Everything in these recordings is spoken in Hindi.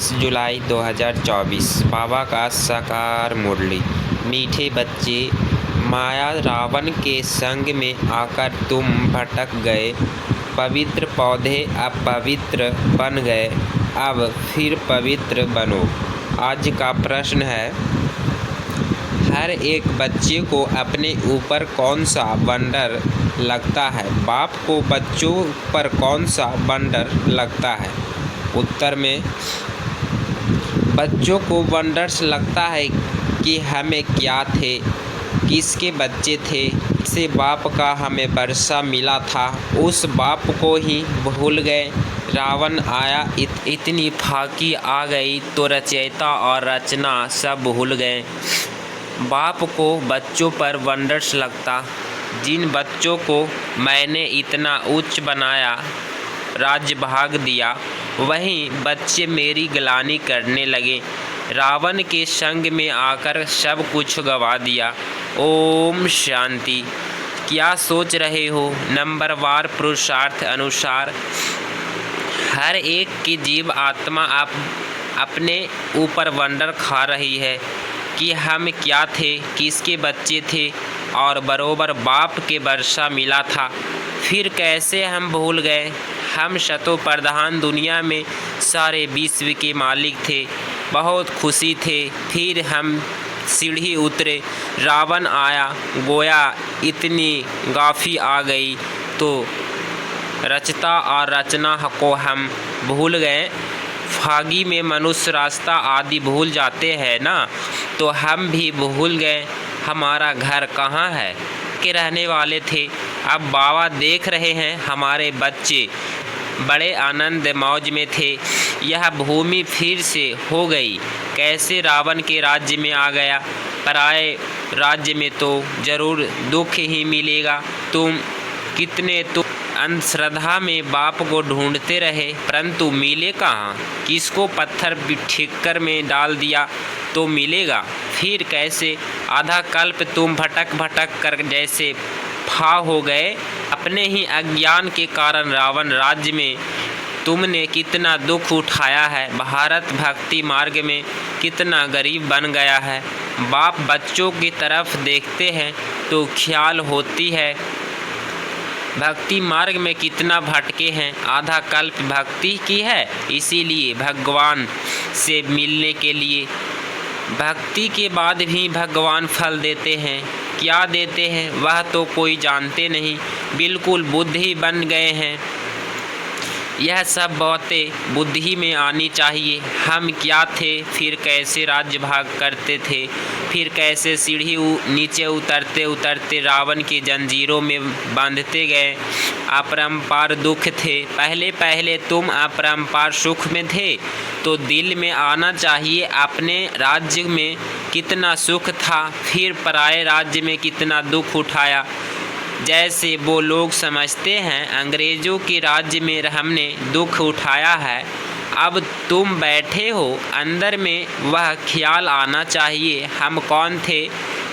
21 जुलाई 2024। बाबा का साकार मुरली। मीठे बच्चे, माया रावण के संग में आकर तुम भटक गए। पवित्र पौधे अपवित्र बन गए, अब फिर पवित्र बनो। आज का प्रश्न है, हर एक बच्चे को अपने ऊपर कौन सा वंडर लगता है? बाप को बच्चों पर कौन सा वंडर लगता है? उत्तर में बच्चों को वंडर्स लगता है कि हमें क्या थे, किसके बच्चे थे, से बाप का हमें वर्षा मिला था, उस बाप को ही भूल गए। रावण आया, इतनी फाकी आ गई तो रचयिता और रचना सब भूल गए। बाप को बच्चों पर वंडर्स लगता, जिन बच्चों को मैंने इतना उच्च बनाया, राज्य भाग दिया, वहीं बच्चे मेरी गिलानी करने लगे। रावण के संग में आकर सब कुछ गवा दिया। ओम शांति। क्या सोच रहे हो? नंबरवार पुरुषार्थ अनुसार हर एक की जीव आत्मा अपने ऊपर वंडर खा रही है कि हम क्या थे, किसके बच्चे थे, और बरोबर बाप के वर्षा मिला था, फिर कैसे हम भूल गए। हम शतो प्रधान दुनिया में सारे विश्व के मालिक थे, बहुत खुशी थे, फिर हम सीढ़ी उतरे, रावण आया, गोया इतनी गाफी आ गई तो रचता और रचना को हम भूल गए। फागी में मनुष्य रास्ता आदि भूल जाते हैं ना, तो हम भी भूल गए हमारा घर कहाँ है के रहने वाले थे। अब बाबा देख रहे हैं हमारे बच्चे बड़े आनंद मौज में थे। यह भूमि फिर से हो गई, कैसे रावण के राज्य में आ गया। पराए राज्य में तो जरूर दुख ही मिलेगा। तुम अंधश्रद्धा में बाप को ढूंढते रहे, परंतु मिले कहाँ। किसको पत्थर ठिक्कर में डाल दिया तो मिलेगा, फिर कैसे। आधा कल्प तुम भटक भटक कर जैसे फा हो गए। अपने ही अज्ञान के कारण रावण राज्य में तुमने कितना दुख उठाया है। भारत भक्ति मार्ग में कितना गरीब बन गया है। बाप बच्चों की तरफ देखते हैं तो ख्याल होती है भक्ति मार्ग में कितना भटके हैं। आधा कल्प भक्ति की है, इसीलिए भगवान से मिलने के लिए। भक्ति के बाद भी भगवान फल देते हैं, क्या देते हैं वह तो कोई जानते नहीं, बिल्कुल बुद्धि बन गए हैं। यह सब बातें बुद्धि में आनी चाहिए। हम क्या थे, फिर कैसे राज्य भाग करते थे, फिर कैसे सीढ़ी नीचे उतरते उतरते रावण की जंजीरों में बांधते गए। अपरंपार दुख थे। पहले पहले तुम अपरंपार सुख में थे तो दिल में आना चाहिए अपने राज्य में कितना सुख था, फिर पराए राज्य में कितना दुख उठाया। जैसे वो लोग समझते हैं अंग्रेज़ों के राज्य में हमने दुख उठाया है। अब तुम बैठे हो अंदर में, वह ख्याल आना चाहिए हम कौन थे,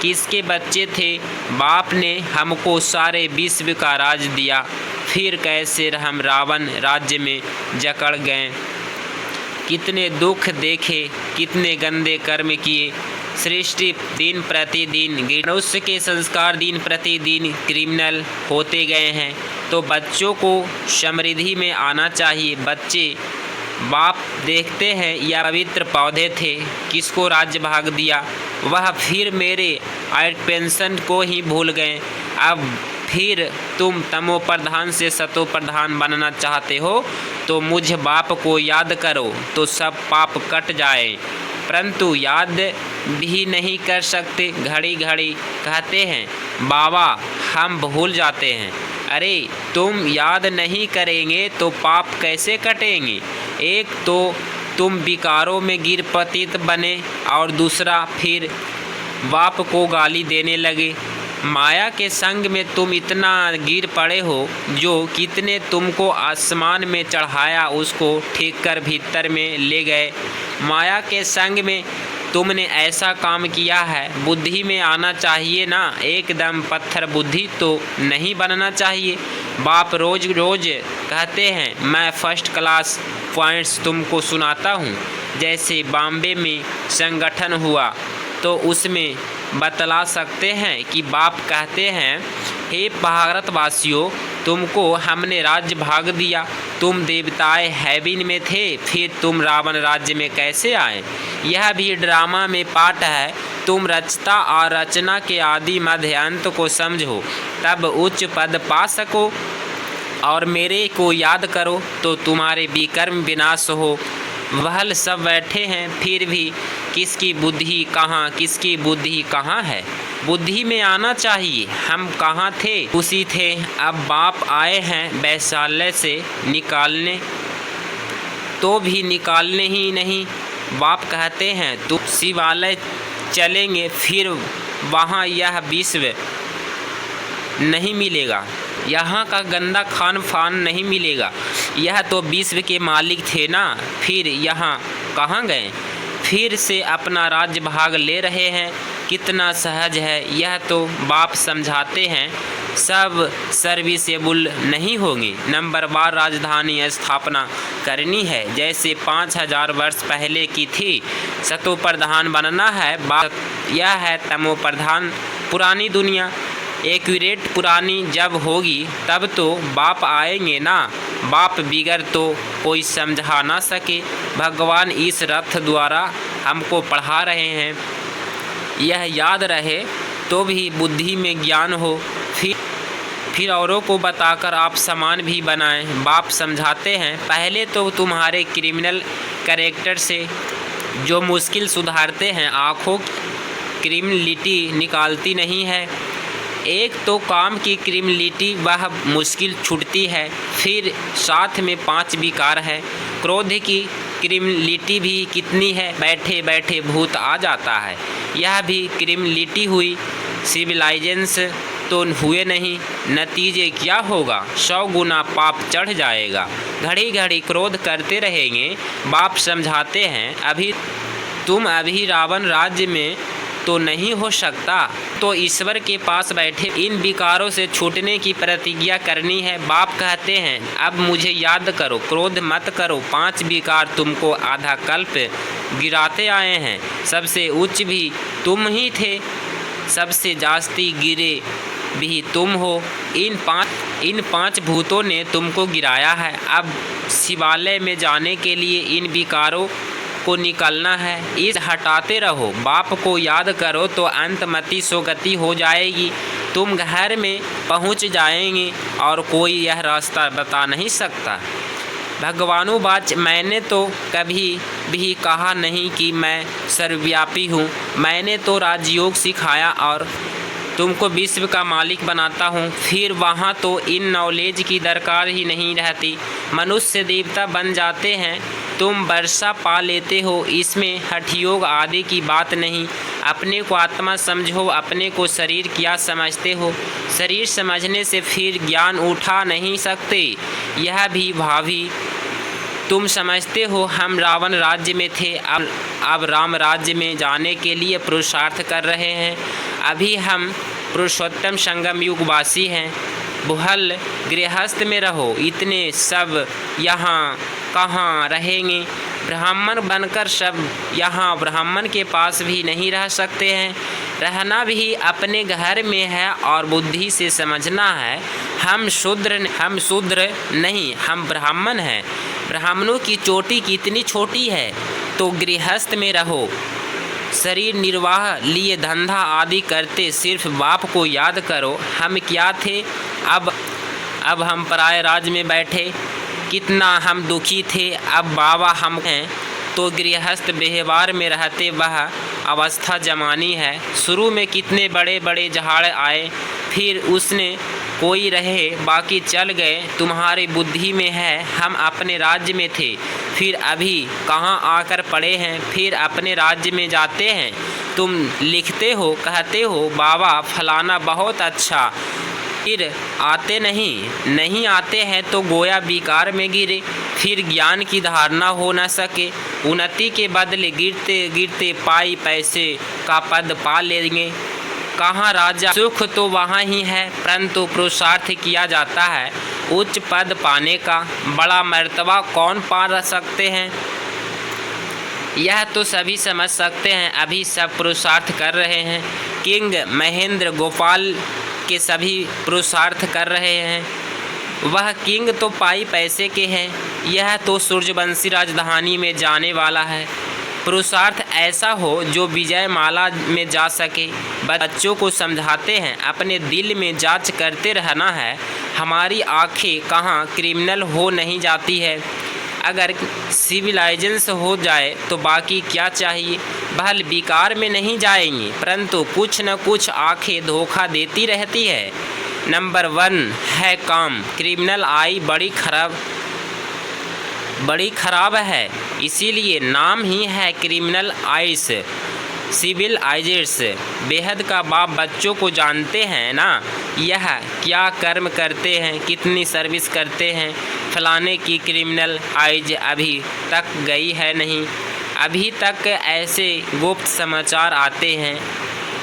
किसके बच्चे थे। बाप ने हमको सारे विश्व का राज दिया, फिर कैसे हम रावण राज्य में जकड़ गए। कितने दुख देखे, कितने गंदे कर्म किए। सृष्टि दिन प्रतिदिन, मनुष्य के संस्कार दिन प्रतिदिन क्रिमिनल होते गए हैं। तो बच्चों को समृद्धि में आना चाहिए। बच्चे बाप देखते हैं या पवित्र पौधे थे, किसको राज्य भाग दिया, वह फिर मेरे पेंशन को ही भूल गए। अब फिर तुम तमो प्रधान से सतो प्रधान बनना चाहते हो तो मुझ बाप को याद करो तो सब पाप कट जाए, परंतु याद भी नहीं कर सकते। घड़ी घड़ी कहते हैं बाबा हम भूल जाते हैं। अरे तुम याद नहीं करेंगे तो पाप कैसे कटेंगे। एक तो तुम विकारों में गिर पतित बने और दूसरा फिर बाप को गाली देने लगे। माया के संग में तुम इतना गिर पड़े हो, जो कितने तुमको आसमान में चढ़ाया उसको ठीक कर भीतर में ले गए। माया के संग में तुमने ऐसा काम किया है। बुद्धि में आना चाहिए ना, एकदम पत्थर बुद्धि तो नहीं बनना चाहिए। बाप रोज रोज कहते हैं मैं फर्स्ट क्लास पॉइंट्स तुमको सुनाता हूँ, जैसे बॉम्बे में संगठन हुआ तो उसमें बतला सकते हैं कि बाप कहते हैं, हे भारतवासियों, तुमको हमने राज्य भाग दिया, तुम देवताए हेवन में थे, फिर तुम रावण राज्य में कैसे आए। यह भी ड्रामा में पाठ है। तुम रचता और रचना के आदि मध्य अंत को समझो, तब उच्च पद पा सको, और मेरे को याद करो तो तुम्हारे विकर्म विनाश हो। वह सब बैठे हैं, फिर भी किसकी बुद्धि कहाँ है। बुद्धि में आना चाहिए। हम कहाँ थे, उसी थे। अब बाप आए हैं वैशाल्य से निकालने, तो भी निकालने ही नहीं। बाप कहते हैं तुम शिवालय चलेंगे, फिर वहाँ यह विश्व नहीं मिलेगा, यहाँ का गंदा खान फान नहीं मिलेगा। यह तो विश्व के मालिक थे ना, फिर यहाँ कहाँ गए। फिर से अपना राज्य भाग ले रहे हैं। कितना सहज है, यह तो बाप समझाते हैं। सब सर्विसेबल नहीं होंगे। नंबरवार राजधानी स्थापना करनी है, जैसे 5000 वर्ष पहले की थी। सतो प्रधान बनना है। बात यह है तमो प्रधान पुरानी दुनिया। एक्यूरेट पुरानी जब होगी तब तो बाप आएंगे ना। बाप बिगर तो कोई समझा ना सके। भगवान इस रथ द्वारा हमको पढ़ा रहे हैं। यह याद रहे तो भी बुद्धि में ज्ञान हो, फिर औरों को बताकर आप समान भी बनाएं। बाप समझाते हैं, पहले तो तुम्हारे क्रिमिनल कैरेक्टर से जो मुश्किल सुधारते हैं, आँखों क्रिमिनलिटी निकालती नहीं है। एक तो काम की क्रिमिनलिटी वह मुश्किल छूटती है, फिर साथ में 5 विकार है। क्रोध की क्रिमिनलिटी भी कितनी है, बैठे बैठे भूत आ जाता है, यह भी क्रिमिनलिटी हुई। सिविलाइजेंस तो हुए नहीं, नतीजे क्या होगा, 100 गुना पाप चढ़ जाएगा। घड़ी घड़ी क्रोध करते रहेंगे। बाप समझाते हैं, तुम अभी रावण राज्य में तो नहीं हो सकता, तो ईश्वर के पास बैठे इन विकारों से छूटने की प्रतिज्ञा करनी है। बाप कहते हैं, अब मुझे याद करो, क्रोध मत करो। 5 विकार तुमको आधा कल्प गिराते आए हैं। सबसे उच्च भी तुम ही थे, सबसे जास्ती गिरे भी तुम हो। इन पांच भूतों ने तुमको गिराया है। अब शिवालय में जाने के लिए इन विकारों को निकलना है। इस हटाते रहो। बाप को याद करो तो अंतमति सोगति हो जाएगी। तुम घर में पहुंच जाएंगे और कोई यह रास्ता बता नहीं सकता। भगवानुवाच, मैंने तो कभी भी कहा नहीं कि मैं सर्वव्यापी हूँ। मैंने तो राजयोग सिखाया और तुमको विश्व का मालिक बनाता हूँ। फिर वहाँ तो इन नॉलेज की दरकार ही नहीं रहती। मनुष्य देवता बन जाते हैं, तुम वर्षा पा लेते हो। इसमें हठयोग आदि की बात नहीं। अपने को आत्मा समझो, अपने को शरीर क्या समझते हो। शरीर समझने से फिर ज्ञान उठा नहीं सकते। यह भी भावी तुम समझते हो। हम रावण राज्य में थे, अब राम राज्य में जाने के लिए पुरुषार्थ कर रहे हैं। अभी हम पुरुषोत्तम संगम युगवासी हैं। बुहल गृहस्थ में रहो। इतने सब यहाँ कहाँ रहेंगे। ब्राह्मण बनकर सब यहाँ ब्राह्मण के पास भी नहीं रह सकते हैं। रहना भी अपने घर में है और बुद्धि से समझना है। हम शूद्र नहीं, हम ब्राह्मण हैं। ब्राह्मणों की चोटी कितनी छोटी है। तो गृहस्थ में रहो। शरीर निर्वाह लिए धंधा आदि करते, सिर्फ बाप को याद करो। हम क्या थे, अब हम पराये राज्य में बैठे। कितना हम दुखी थे, अब बाबा हम हैं। तो गृहस्थ व्यवहार में रहते वह अवस्था जमानी है। शुरू में कितने बड़े बड़े झाड़ आए, फिर उसने कोई रहे, बाकी चल गए। तुम्हारी बुद्धि में है, हम अपने राज्य में थे, फिर अभी कहाँ आकर पड़े हैं, फिर अपने राज्य में जाते हैं। तुम लिखते हो, कहते हो बाबा फलाना बहुत अच्छा, फिर आते नहीं आते हैं तो गोया विकार में गिरे। फिर ज्ञान की धारणा हो न सके। उन्नति के बदले गिरते गिरते पाई पैसे का पद पा लेंगे। कहाँ राजा, सुख तो वहाँ ही है, परंतु पुरुषार्थ किया जाता है उच्च पद पाने का। बड़ा मर्तबा कौन पा सकते हैं। यह तो सभी समझ सकते हैं, अभी सब पुरुषार्थ कर रहे हैं। किंग महेंद्र गोपाल के सभी पुरुषार्थ कर रहे हैं। वह किंग तो पाई पैसे के हैं, यह तो सूर्यवंशी राजधानी में जाने वाला है। पुरुषार्थ ऐसा हो जो विजय माला में जा सके। बच्चों को समझाते हैं, अपने दिल में जांच करते रहना है। हमारी आंखें कहाँ क्रिमिनल हो नहीं जाती है। अगर सिविलाइजेशन हो जाए तो बाकी क्या चाहिए। बहल बेकार में नहीं जाएंगी, परंतु कुछ न कुछ आंखें धोखा देती रहती है। नंबर 1 है काम। क्रिमिनल आई बड़ी खराब है, इसीलिए नाम ही है क्रिमिनल आइस। सिविल आइजर्स बेहद का बाप बच्चों को जानते हैं ना, यह क्या कर्म करते हैं, कितनी सर्विस करते हैं। फलाने की क्रिमिनल आइज अभी तक गई है नहीं। अभी तक ऐसे गुप्त समाचार आते हैं।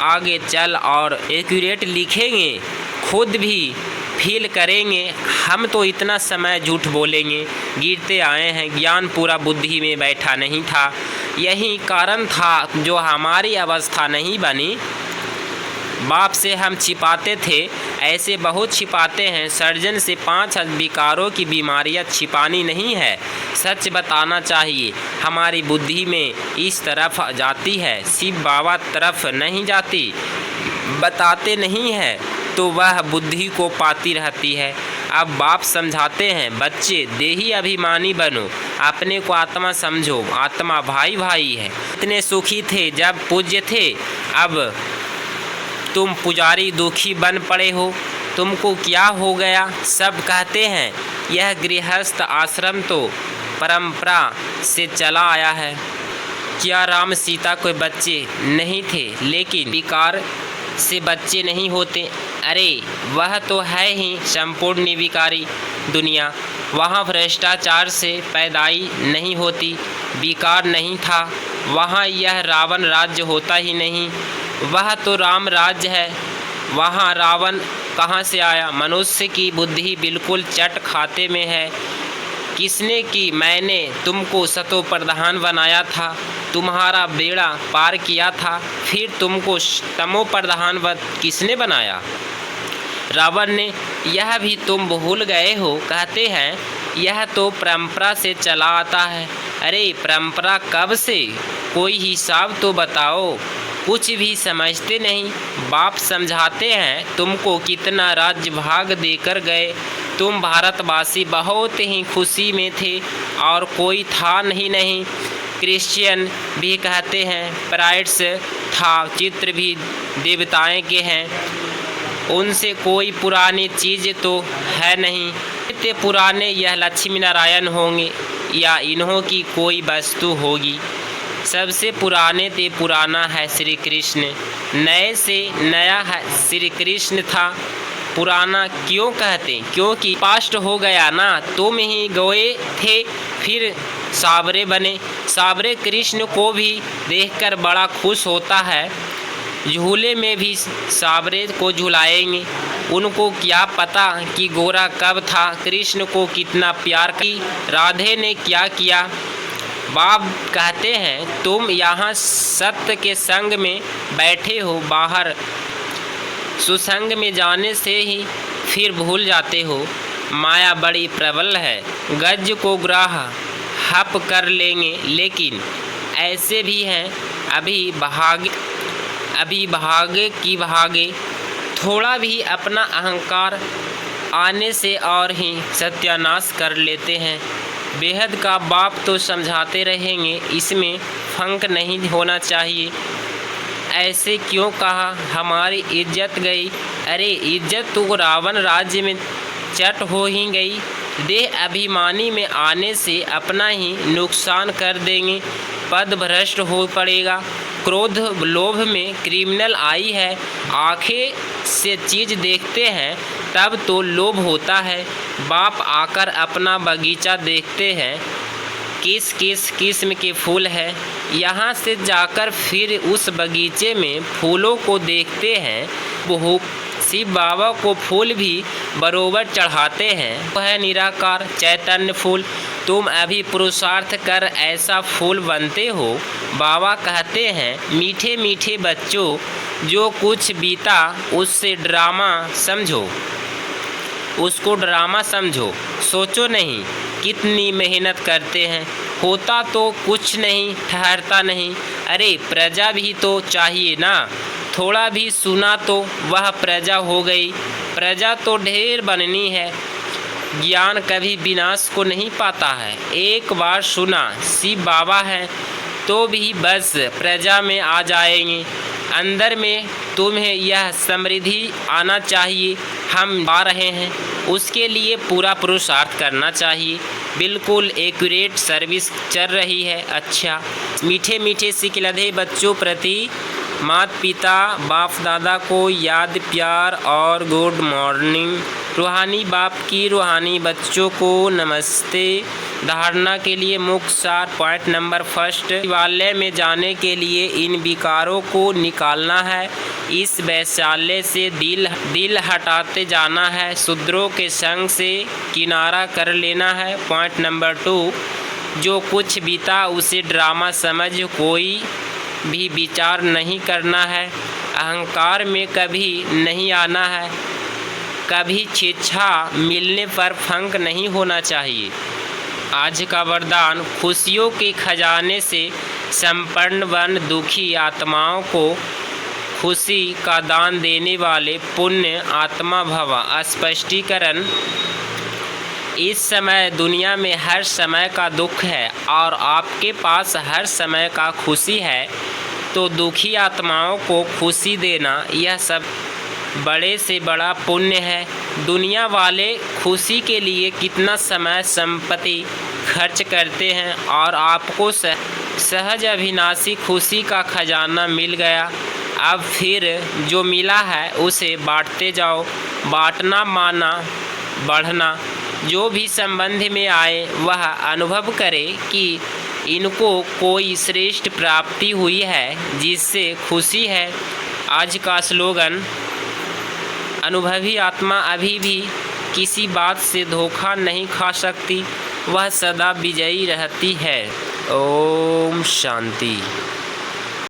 आगे चल और एक्यूरेट लिखेंगे, खुद भी फील करेंगे। हम तो इतना समय झूठ बोलेंगे, गिरते आए हैं, ज्ञान पूरा बुद्धि में बैठा नहीं था। यही कारण था जो हमारी अवस्था नहीं बनी। बाप से हम छिपाते थे, ऐसे बहुत छिपाते हैं। सर्जन से 5 विकारों की बीमारियां छिपानी नहीं है, सच बताना चाहिए। हमारी बुद्धि में इस तरफ जाती है, शिव बाबा तरफ नहीं जाती। बताते नहीं है तो वह बुद्धि को पाती रहती है। अब बाप समझाते हैं, बच्चे देही अभिमानी बनो, अपने को आत्मा समझो। आत्मा भाई भाई है। इतने सुखी थे जब पूज्य थे, अब तुम पुजारी दुखी बन पड़े हो। तुमको क्या हो गया। सब कहते हैं यह गृहस्थ आश्रम तो परंपरा से चला आया है। क्या राम सीता कोई बच्चे नहीं थे, लेकिन विकार से बच्चे नहीं होते। अरे वह तो है ही संपूर्ण निर्विकारी दुनिया। वहाँ भ्रष्टाचार से पैदाई नहीं होती, विकार नहीं था। वहाँ यह रावण राज्य होता ही नहीं। वह तो राम राज्य है। वहाँ रावण कहाँ से आया। मनुष्य की बुद्धि बिल्कुल चट खाते में है। किसने की। मैंने तुमको सतो प्रधान बनाया था, तुम्हारा बेड़ा पार किया था, फिर तुमको तमो प्रधान किसने बनाया। रावण ने। यह भी तुम भूल गए हो। कहते हैं यह तो परंपरा से चला आता है। अरे परंपरा कब से, कोई हिसाब तो बताओ। कुछ भी समझते नहीं। बाप समझाते हैं, तुमको कितना राज्य भाग देकर गए। तुम भारतवासी बहुत ही खुशी में थे और कोई था नहीं। क्रिश्चियन भी कहते हैं प्राइड्स था, चित्र भी देवताएं के हैं, उनसे कोई पुरानी चीज़ तो है नहीं। इतने पुराने यह लक्ष्मी नारायण होंगे या इन्हों की कोई वस्तु होगी। सबसे पुराने ते पुराना है श्री कृष्ण, नए से नया है श्री कृष्ण था। पुराना क्यों कहते, क्योंकि पास्ट हो गया ना। तुम ही गए थे, फिर साबरे बने। साबरे कृष्ण को भी देखकर बड़ा खुश होता है। झूले में भी साबरे को झुलाएंगे। उनको क्या पता कि गोरा कब था, कृष्ण को कितना प्यार की, राधे ने क्या किया। बाप कहते हैं तुम यहाँ सत्य के संग में बैठे हो, बाहर सुसंग में जाने से ही फिर भूल जाते हो। माया बड़ी प्रबल है, गज को ग्राह हप कर लेंगे। लेकिन ऐसे भी हैं अभी भागे की भागे। थोड़ा भी अपना अहंकार आने से और ही सत्यानाश कर लेते हैं। बेहद का बाप तो समझाते रहेंगे, इसमें फंक नहीं होना चाहिए। ऐसे क्यों कहा, हमारी इज्जत गई। अरे इज्जत तो रावण राज्य में चट हो ही गई। देह अभिमानी में आने से अपना ही नुकसान कर देंगे, पद भ्रष्ट हो पड़ेगा। क्रोध लोभ में क्रिमिनल आई है। आंखें से चीज़ देखते हैं तब तो लोभ होता है। बाप आकर अपना बगीचा देखते हैं, किस किस किस्म के फूल है। यहाँ से जाकर फिर उस बगीचे में फूलों को देखते हैं। वो शिव बाबा को फूल भी बरोबर चढ़ाते हैं। वह है निराकार चैतन्य फूल। तुम अभी पुरुषार्थ कर ऐसा फूल बनते हो। बाबा कहते हैं, मीठे मीठे बच्चों, जो कुछ बीता उससे ड्रामा समझो, उसको ड्रामा समझो। सोचो नहीं कितनी मेहनत करते हैं, होता तो कुछ नहीं, ठहरता नहीं। अरे प्रजा भी तो चाहिए ना, थोड़ा भी सुना तो वह प्रजा हो गई। प्रजा तो ढेर बननी है, ज्ञान कभी विनाश को नहीं पाता है। एक बार सुना शिव बाबा है तो भी बस प्रजा में आ जाएंगे। अंदर में तुम्हें यह समृद्धि आना चाहिए। हम आ रहे हैं, उसके लिए पूरा पुरुषार्थ करना चाहिए। बिल्कुल एक्यूरेट सर्विस चल रही है। अच्छा, मीठे मीठे सिकलधे बच्चों प्रति माता पिता बाप दादा को याद प्यार और गुड मॉर्निंग। रूहानी बाप की रूहानी बच्चों को नमस्ते। धारणा के लिए मुख्य सार पॉइंट नंबर फर्स्ट, शिवालय में जाने के लिए इन विकारों को निकालना है। इस वैशाल्य से दिल हटाते जाना है। शूद्रों के संग से किनारा कर लेना है। पॉइंट नंबर 2, जो कुछ बीता उसे ड्रामा समझ कोई भी विचार नहीं करना है। अहंकार में कभी नहीं आना है। कभी छेच्छा मिलने पर फंक नहीं होना चाहिए। आज का वरदान, खुशियों के खजाने से संपन्न बन दुखी आत्माओं को खुशी का दान देने वाले पुण्य आत्मा भव। स्पष्टीकरण, इस समय दुनिया में हर समय का दुख है और आपके पास हर समय का खुशी है, तो दुखी आत्माओं को खुशी देना यह सब बड़े से बड़ा पुण्य है। दुनिया वाले खुशी के लिए कितना समय संपत्ति खर्च करते हैं और आपको सहज अविनाशी खुशी का खजाना मिल गया। अब फिर जो मिला है उसे बांटते जाओ। बांटना माना बढ़ना। जो भी संबंध में आए वह अनुभव करे कि इनको कोई श्रेष्ठ प्राप्ति हुई है जिससे खुशी है। आज का स्लोगन, अनुभवी आत्मा अभी भी किसी बात से धोखा नहीं खा सकती, वह सदा विजयी रहती है। ओम शांति।